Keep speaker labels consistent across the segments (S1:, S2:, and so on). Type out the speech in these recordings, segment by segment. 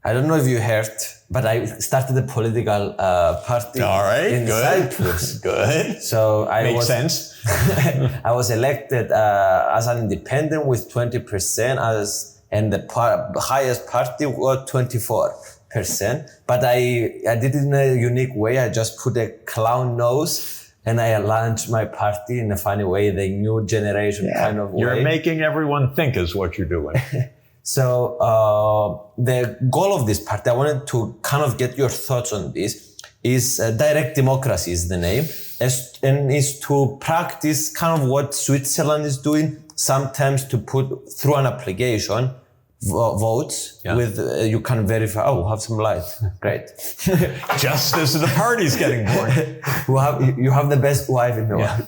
S1: I don't know if you heard, but I started a political party in Cyprus.
S2: Good.
S1: So
S2: Makes sense.
S1: I was elected as an independent with 20%, and the highest party got 24%. But I did it in a unique way. I just put a clown nose and I launched my party in a funny way, the new generation kind of way.
S2: You're making everyone think is what you're doing.
S1: So the goal of this party, I wanted to kind of get your thoughts on this, is direct democracy is the name, and is to practice kind of what Switzerland is doing, sometimes to put through an application votes with, you can verify, oh, we have some light, great.
S2: Just as the party's getting born.
S1: You have the best wife in the world.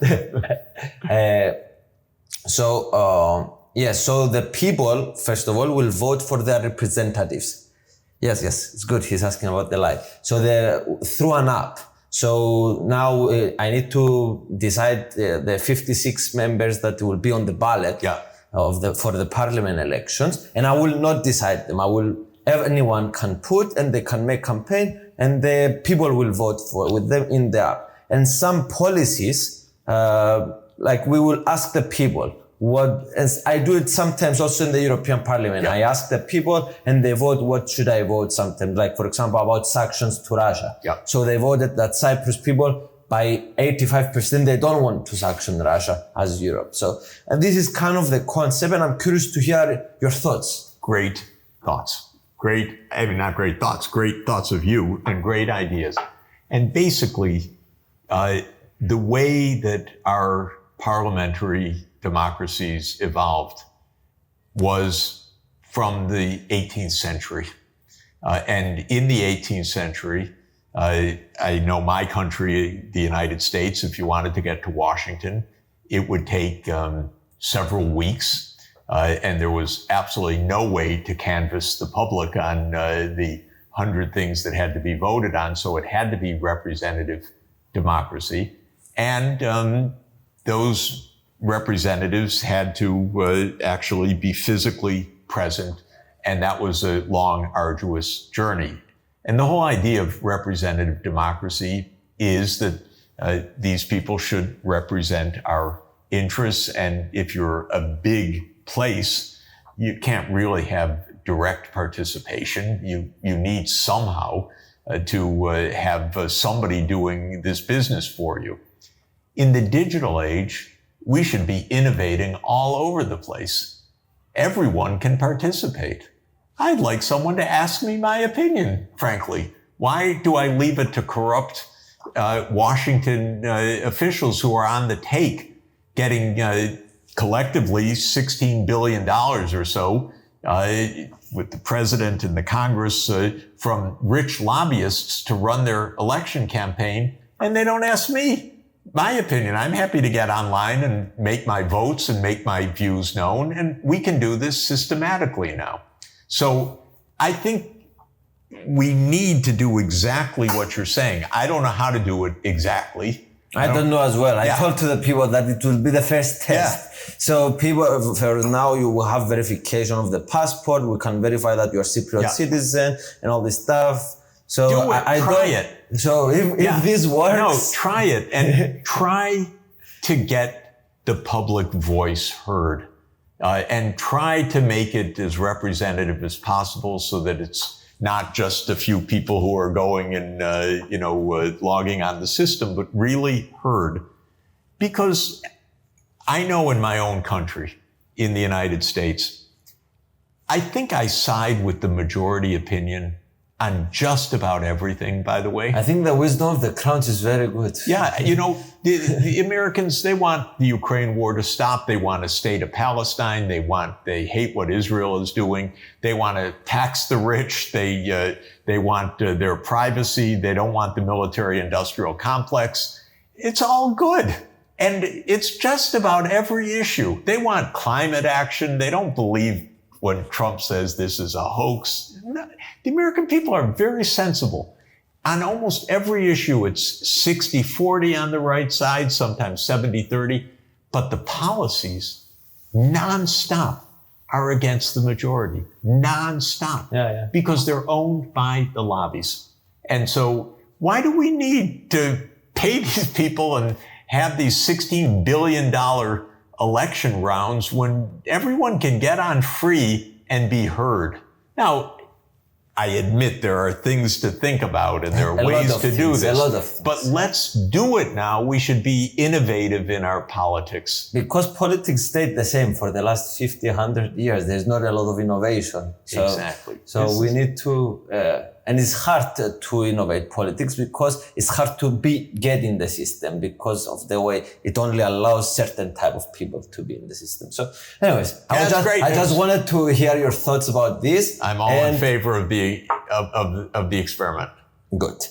S1: So the people, first of all, will vote for their representatives. Yes, it's good. He's asking about the light. So through an app. So now I need to decide the 56 members that will be on the ballot for the parliament elections. And I will not decide them. Anyone can put and they can make campaign and the people will vote with them in the app. And some policies, like we will ask the people, as I do it sometimes also in the European Parliament. I ask the people and they vote, what should I vote sometimes? Like, for example, about sanctions to Russia. So they voted that Cyprus people, by 85%, they don't want to sanction Russia as Europe. So, and this is kind of the concept, and I'm curious to hear your thoughts.
S2: Great thoughts. Great thoughts of you and great ideas. And basically, the way that our parliamentary democracies evolved was from the 18th century. And in the 18th century, I know my country, the United States, if you wanted to get to Washington, it would take several weeks. And there was absolutely no way to canvass the public on the 100 things that had to be voted on. So it had to be representative democracy. And those representatives had to actually be physically present. And that was a long, arduous journey. And the whole idea of representative democracy is that these people should represent our interests. And if you're a big place, you can't really have direct participation. You need somehow to have somebody doing this business for you. In the digital age, we should be innovating all over the place. Everyone can participate. I'd like someone to ask me my opinion, frankly. Why do I leave it to corrupt Washington officials who are on the take, getting collectively $16 billion or so with the president and the Congress from rich lobbyists to run their election campaign, and they don't ask me my opinion. I'm happy to get online and make my votes and make my views known, and we can do this systematically now. So I think we need to do exactly what you're saying. I don't know how to do it exactly.
S1: I don't know as well. I told to the people that it will be the first test. So people, for now, you will have verification of the passport. We can verify that you're a Cypriot citizen and all this stuff. So
S2: try it.
S1: So if this works.
S2: No, try it and try to get the public voice heard. And try to make it as representative as possible so that it's not just a few people who are going and, logging on the system, but really heard. Because I know in my own country, in the United States, I think I side with the majority opinion on just about everything, by the way.
S1: I think the wisdom of the crowds is very good.
S2: Yeah, the Americans, they want the Ukraine war to stop. They want a state of Palestine. They hate what Israel is doing. They want to tax the rich. They want their privacy. They don't want the military-industrial complex. It's all good. And it's just about every issue. They want climate action. They don't believe when Trump says this is a hoax. No, the American people are very sensible. On almost every issue, it's 60-40 on the right side, sometimes 70-30. But the policies, nonstop, are against the majority, nonstop, because they're owned by the lobbies. And so why do we need to pay these people and have these $16 billion election rounds when everyone can get on free and be heard? Now, I admit there are things to think about and there are ways to do this, but let's do it now. We should be innovative in our politics.
S1: Because politics stayed the same for the last 50, 100 years. There's not a lot of innovation.
S2: Exactly.
S1: So we need to, and it's hard to innovate politics because it's hard to get in the system because of the way it only allows certain type of people to be in the system. So anyways, I just wanted to hear your thoughts about this.
S2: I'm all in favor of the experiment.
S1: Good.